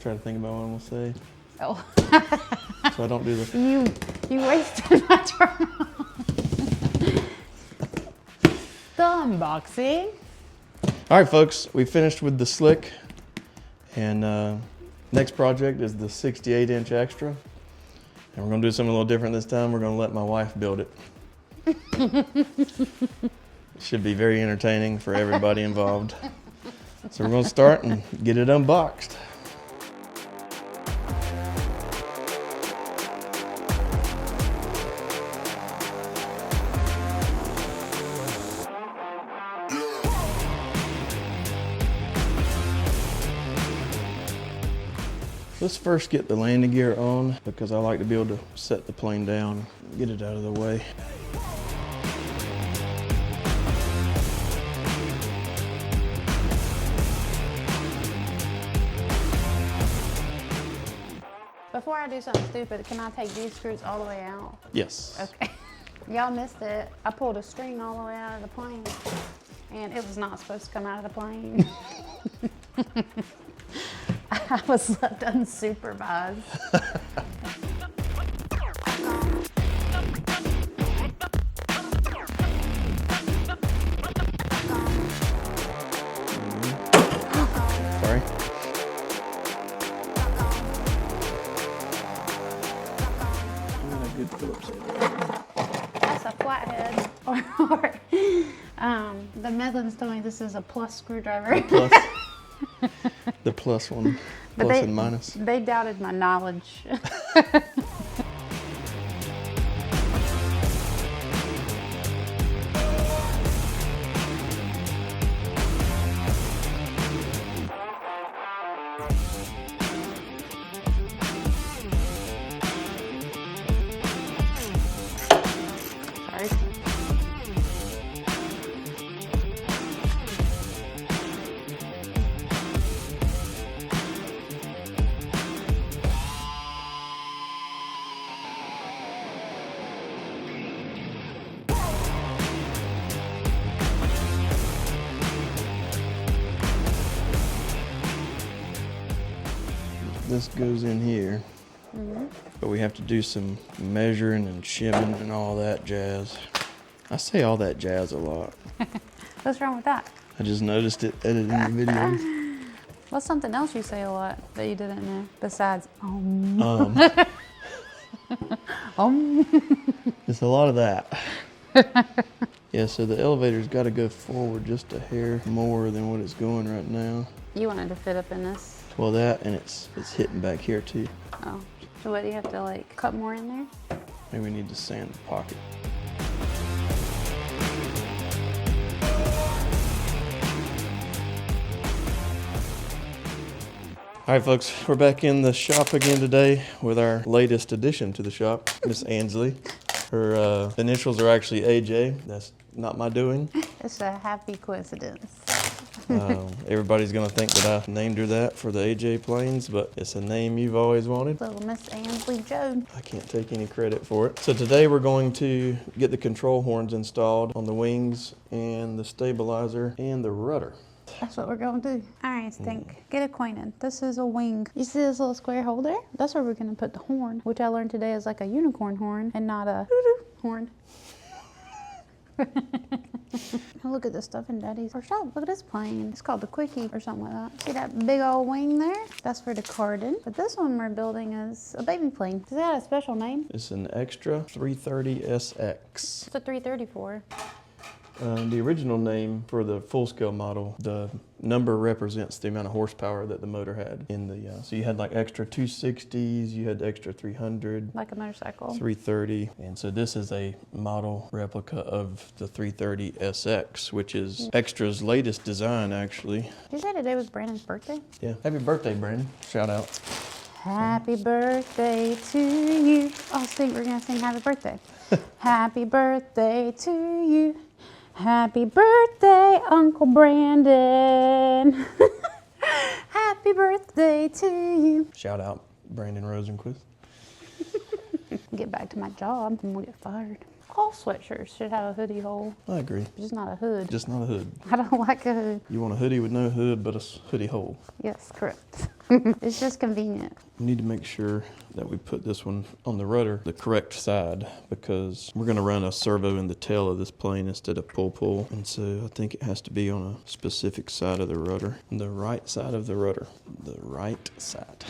Trying to think about what I'm gonna say. Oh. So I don't do the... You wasted my turn. The unboxing. All right, folks, we finished with the slick. And next project is the 68-inch extra. And we're gonna do something a little different this time. We're gonna let my wife build it. Should be very entertaining for everybody involved. So we're gonna start and get it unboxed. Let's first get the landing gear on because I like to be able to set the plane down, get it out of the way. Before I do something stupid, can I take these screws all the way out? Yes. Okay. Y'all missed it. I pulled a string all the way out of the plane and it was not supposed to come out of the plane. I was left unsupervised. Sorry. Good Phillips head. That's a flathead. The Medlins told me this is a plus screwdriver. Plus. The plus one, plus and minus. They doubted my knowledge. Sorry. This goes in here, but we have to do some measuring and shimming and all that jazz. I say all that jazz a lot. What's wrong with that? I just noticed it editing the videos. What's something else you say a lot that you didn't know besides It's a lot of that. Yeah, so the elevator's got to go forward just a hair more than what it's going right now. You wanted to fit up in this. Well, that and it's hitting back here too. Oh, so what do you have to like cut more in there? Maybe we need to sand the pocket. All right, folks, we're back in the shop again today with our latest addition to the shop, Miss Ansley. Her initials are actually AJ. That's not my doing. It's a happy coincidence. Everybody's gonna think that I named her that for the AJ planes, but it's a name you've always wanted. Little Miss Ansley Joe. I can't take any credit for it. So today we're going to get the control horns installed on the wings and the stabilizer and the rudder. That's what we're gonna do. All right, Stink, get acquainted. This is a wing. You see this little square hole there? That's where we're gonna put the horn, which I learned today is like a unicorn horn and not a horn. Look at this stuff in Daddy's workshop. Look at this plane. It's called the Quickie or something like that. See that big old wing there? That's for the Cardin. But this one we're building is a baby plane. Does it have a special name? It's an extra 330SX. What's a 330 for? The original name for the full-scale model, the number represents the amount of horsepower that the motor had in the, so you had like extra 260s, you had extra 300. Like a motorcycle. 330, and so this is a model replica of the 330SX, which is Extra's latest design, actually. Did you say today was Brandon's birthday? Yeah, happy birthday, Brandon. Shout out. Happy birthday to you. Oh, Stink, we're gonna sing happy birthday. Happy birthday to you. Happy birthday, Uncle Brandon. Happy birthday to you. Shout out, Brandon Rosenquist. Get back to my job and we'll get fired. All sweatshirts should have a hoodie hole. I agree. Just not a hood. Just not a hood. I don't like a hood. You want a hoodie with no hood, but a hoodie hole. Yes, correct. It's just convenient. We need to make sure that we put this one on the rudder the correct side, because we're gonna run a servo in the tail of this plane instead of pull. And so I think it has to be on a specific side of the rudder. The right side of the rudder. The right side.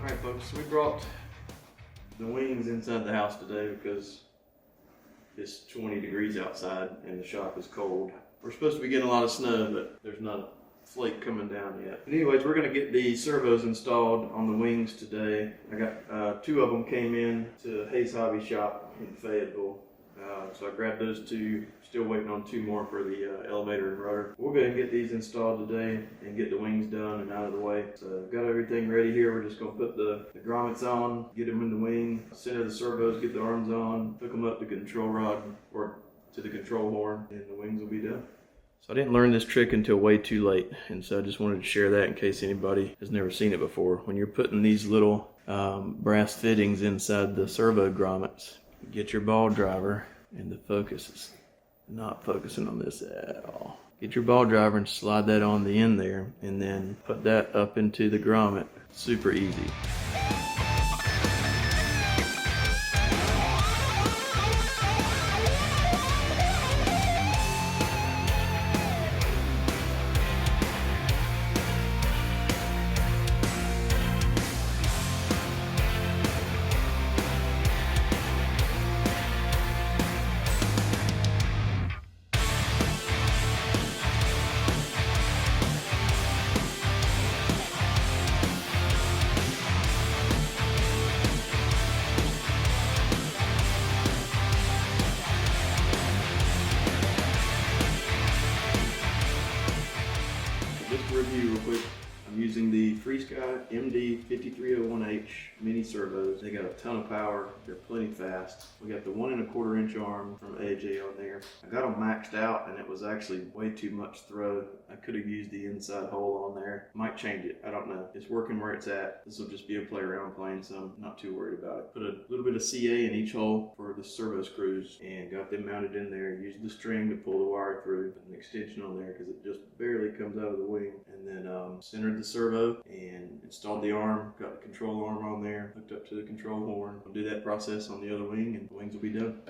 Alright folks, so we brought the wings inside the house today because it's 20 degrees outside and the shop is cold. We're supposed to be getting a lot of snow, but there's not a flake coming down yet. But anyways, we're going to get the servos installed on the wings today. I got two of them came in to Hayes Hobby Shop in Fayetteville. So I grabbed those two, still waiting on two more for the elevator and rudder. We'll go ahead and get these installed today and get the wings done and out of the way. So got everything ready here. We're just going to put the grommets on, get them in the wing, center the servos, get the arms on, hook them up to the control rod or to the control horn, and the wings will be done. So I didn't learn this trick until way too late, and so I just wanted to share that in case anybody has never seen it before. When you're putting these little brass fittings inside the servo grommets, get your ball driver, and the focus is not focusing on this at all. Get your ball driver and slide that on the end there, and then put that up into the grommet. Super easy. Review real quick. I'm using the FrSky MD5301H mini servos. They got a ton of power. They're plenty fast. We got the 1 1/4 inch arm from AJ on there. I got them maxed out and it was actually way too much throw. I could have used the inside hole on there. Might change it. I don't know. It's working where it's at. This will just be a play around plane, so I'm not too worried about it. Put a little bit of CA in each hole for the servo screws and got them mounted in there. Used the string to pull the wire through. Put an extension on there because it just barely comes out of the wing. And then centered the servo and installed the arm. Got the control arm on there. Hooked up to the control horn. I'll do that process on the other wing and the wings will be done.